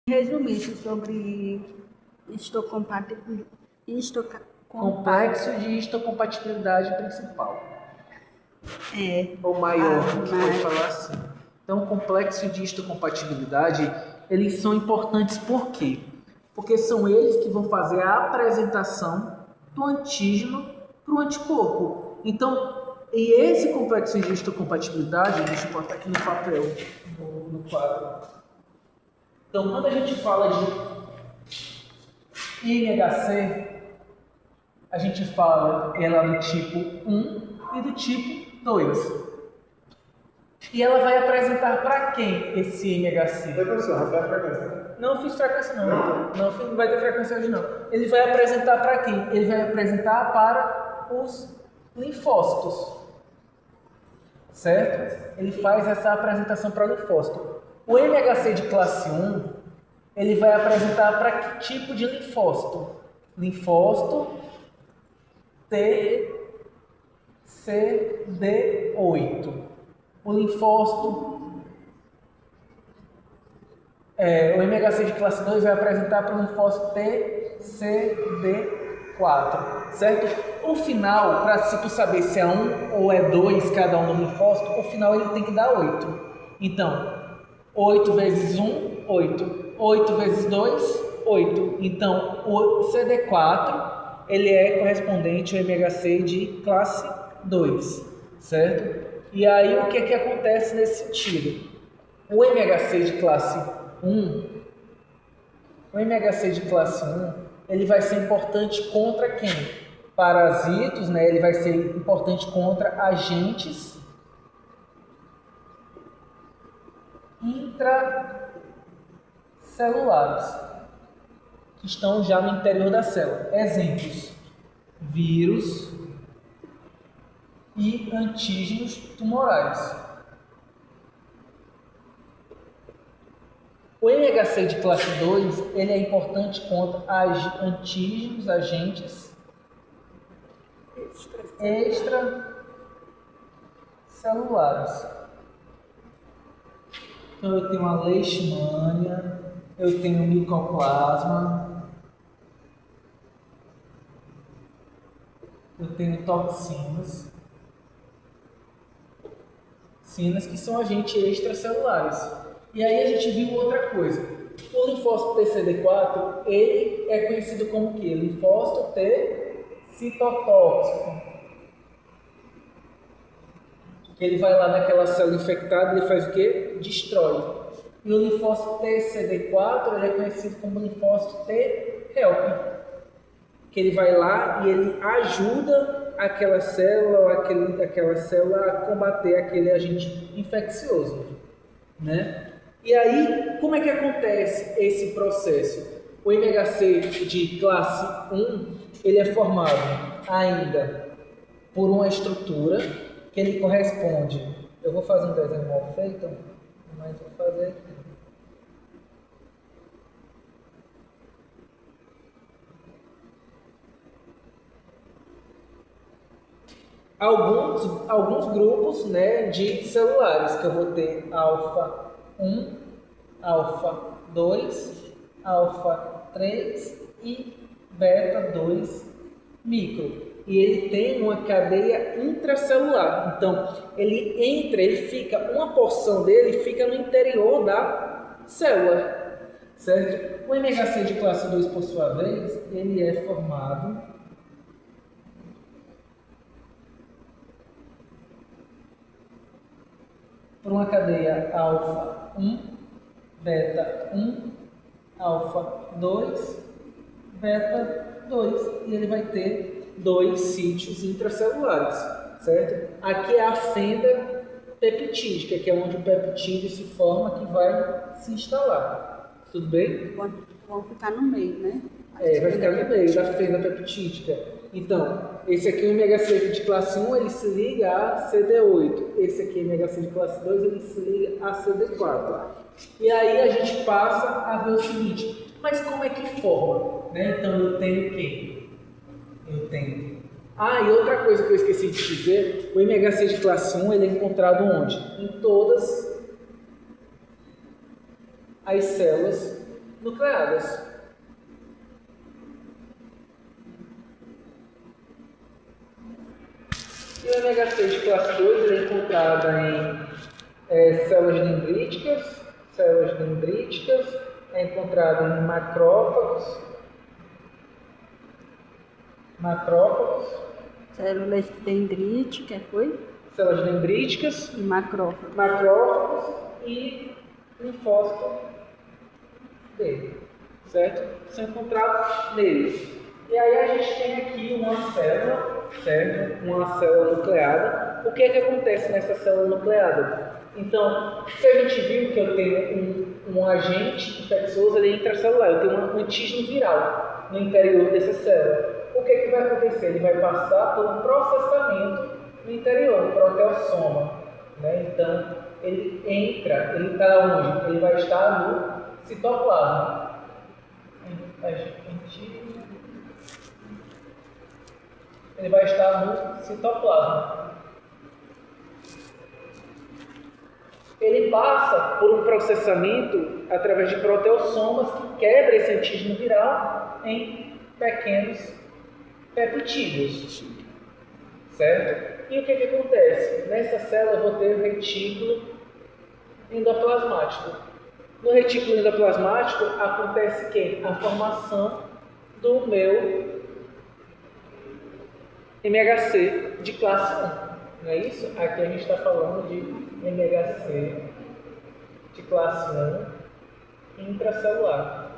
Resumir sobre Complexo de histocompatibilidade principal. Ou a maior, pode falar assim. Então, o complexo de histocompatibilidade, eles são importantes por quê? Porque são eles que vão fazer a apresentação do antígeno para o anticorpo. Então, e esse complexo de histocompatibilidade, deixa eu botar aqui no papel, no quadro. Então, quando a gente fala de IMHC, a gente fala ela do tipo 1 e do tipo 2. E ela vai apresentar para quem esse IMHC? Professor, vai ter frequência. Não fiz frequência não. Não vai ter frequência hoje não. Ele vai apresentar para quem? Ele vai apresentar para os linfócitos. Certo? Ele faz essa apresentação para o linfócito. O MHC de classe 1, ele vai apresentar para que tipo de linfócito? Linfócito TCD8. O linfócito, o MHC de classe 2 vai apresentar para o linfócito TCD4, certo? O final, para se tu saber se é 1 ou é 2 cada um do linfócito, o final ele tem que dar 8. Então, 8 vezes 1, 8. 8 vezes 2, 8. Então, o CD4 ele é correspondente ao MHC de classe 2, certo? E aí, o que acontece nesse sentido? O MHC de classe 1, ele vai ser importante contra quem? Parasitos, né? Ele vai ser importante contra agentes intracelulares que estão já no interior da célula. Exemplos: vírus e antígenos tumorais. O MHC de classe 2, ele é importante contra antígenos, agentes extracelulares. Então eu tenho a leishmania, eu tenho micoplasma, eu tenho toxinas. Que são agentes extracelulares. E aí a gente viu outra coisa. O linfócito TCD4, ele é conhecido como o quê? Linfócito T citotóxico. Ele vai lá naquela célula infectada e ele faz o quê? Destrói. E o linfócito TCD4, ele é conhecido como linfócito T helper. Que ele vai lá e ele ajuda aquela célula ou aquela célula a combater aquele agente infeccioso, né? E aí, como é que acontece esse processo? O MHC de classe 1, ele é formado ainda por uma estrutura que ele corresponde. Eu vou fazer um desenho mal feito, mas vou fazer aqui. Alguns grupos, né, de celulares, que eu vou ter alfa 1, alfa 2, alfa 3 e beta 2 micro. E ele tem uma cadeia intracelular. Então, uma porção dele fica no interior da célula, certo? O MHC de classe 2, por sua vez, ele é formado por uma cadeia alfa 1, beta 1, alfa 2, beta 2. E ele vai ter 2 sítios intracelulares, certo? Aqui é a fenda peptídica, que é onde o peptídeo se forma, que vai se instalar. Tudo bem? Vão ficar no meio, né? Vai ficar no meio da fenda peptídica. Então, esse aqui é o MHC de classe 1, ele se liga a CD8. Esse aqui é o MHC de classe 2, ele se liga a CD4. E aí a gente passa a ver o seguinte, mas como é que forma? Né? Então eu tenho quem? Eu tenho... e outra coisa que eu esqueci de dizer, o MHC de classe 1, ele é encontrado onde? Em todas as células nucleadas. E o MHC de classe 2 ele é encontrado em células dendríticas, é encontrado em macrófagos, Células dendríticas, foi? células dendríticas, E macrófagos. macrófagos e linfócito B, certo? São encontrados neles. E aí a gente tem aqui uma célula, certo? Uma célula nucleada. O que é que acontece nessa célula nucleada? Então, se a gente viu que eu tenho um agente infeccioso ali intracelular, eu tenho um antígeno viral no interior dessa célula. O que é que vai acontecer? Ele vai passar por um processamento no interior, um proteossoma, né? Então, ele está onde? Ele vai estar no citoplasma. Ele vai estar no citoplasma. Ele passa por um processamento através de proteossomas que quebra esse antígeno viral em pequenos peptídeos, certo? E o que acontece? Nessa célula eu vou ter o retículo endoplasmático. No retículo endoplasmático acontece que a formação do meu MHC de classe 1. Não é isso? Aqui a gente está falando de MHC de classe 1 intracelular.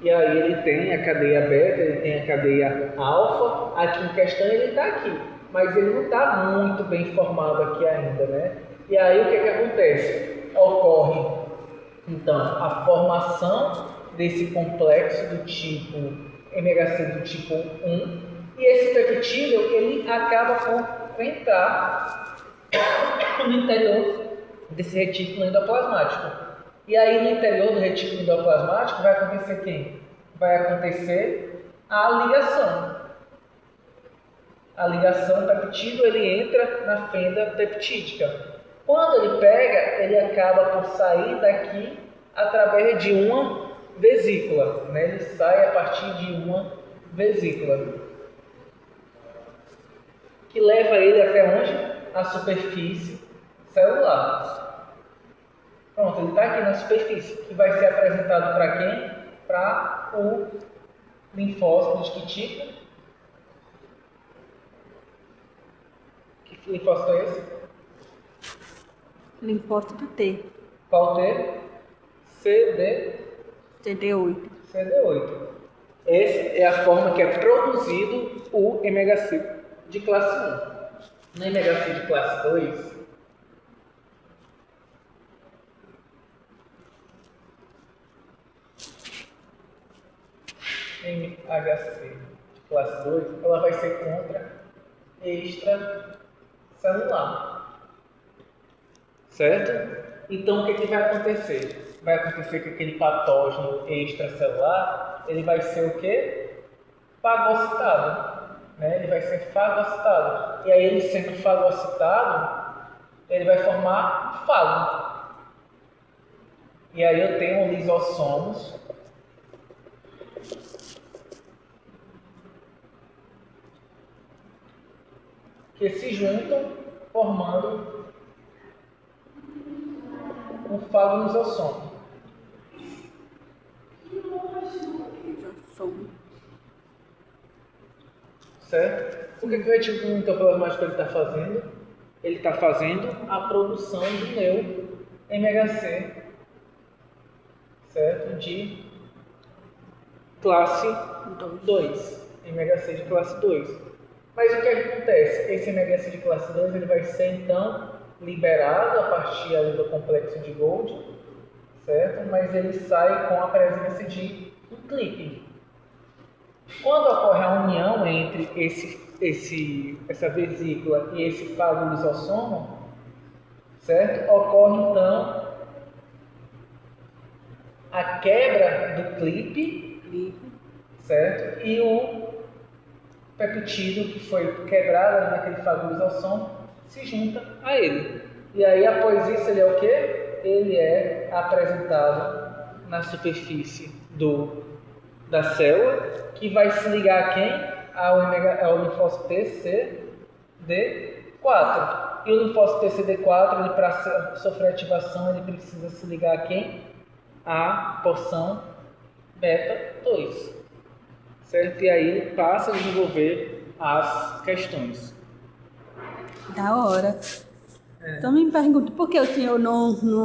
E aí ele tem a cadeia beta, ele tem a cadeia alfa. Aqui em questão ele está aqui, mas ele não está muito bem formado aqui ainda, né? E aí o que acontece? Ocorre, então, a formação desse complexo do tipo MHC do tipo 1, e esse peptídeo ele acaba por entrar no interior desse retículo endoplasmático. E aí no interior do retículo endoplasmático vai acontecer quem? Vai acontecer a ligação. A ligação peptídeo ele entra na fenda peptídica. Quando ele pega, ele acaba por sair daqui através de uma vesícula, né? Ele sai a partir de uma vesícula que leva ele até onde? A superfície celular. Pronto, ele está aqui na superfície, que vai ser apresentado para quem? Para o linfócito de que tipo? Que linfócito é esse? Linfócito T. Qual T? CD8. CD8. Essa é a forma que é produzido o MHC de classe 1. No MHC de classe 2, MHC de classe 2, ela vai ser extracelular. Certo? Então, o que vai acontecer? Vai acontecer que aquele patógeno extracelular, ele vai ser o quê? Fagocitado. Né? Ele vai ser fagocitado. E aí, ele sendo fagocitado, ele vai formar fago. E aí eu tenho lisossomos que se juntam formando um fagolisossomo. Certo? O que o retículo endoplasmático está fazendo? Ele está fazendo a produção do meu MHC, certo? De classe 2. MHC de classe 2. Mas o que acontece? Esse MHC de classe 2 ele vai ser então liberado a partir ali do complexo de Golgi, certo? Mas ele sai com a presença de um clipe. Quando ocorre a união entre essa vesícula e esse fagolisossomo, certo? Ocorre então a quebra do clipe, certo? E o peptídeo que foi quebrado naquele fagolisossomo se junta a ele. E aí após isso ele é o quê? ele é apresentado na superfície da célula, que vai se ligar a quem? Ao linfócito TCD4. E o linfócito TCD4, para sofrer ativação, ele precisa se ligar a quem? A porção beta 2. Certo? E aí ele passa a desenvolver as questões. Da hora. Então me pergunto, por que o senhor não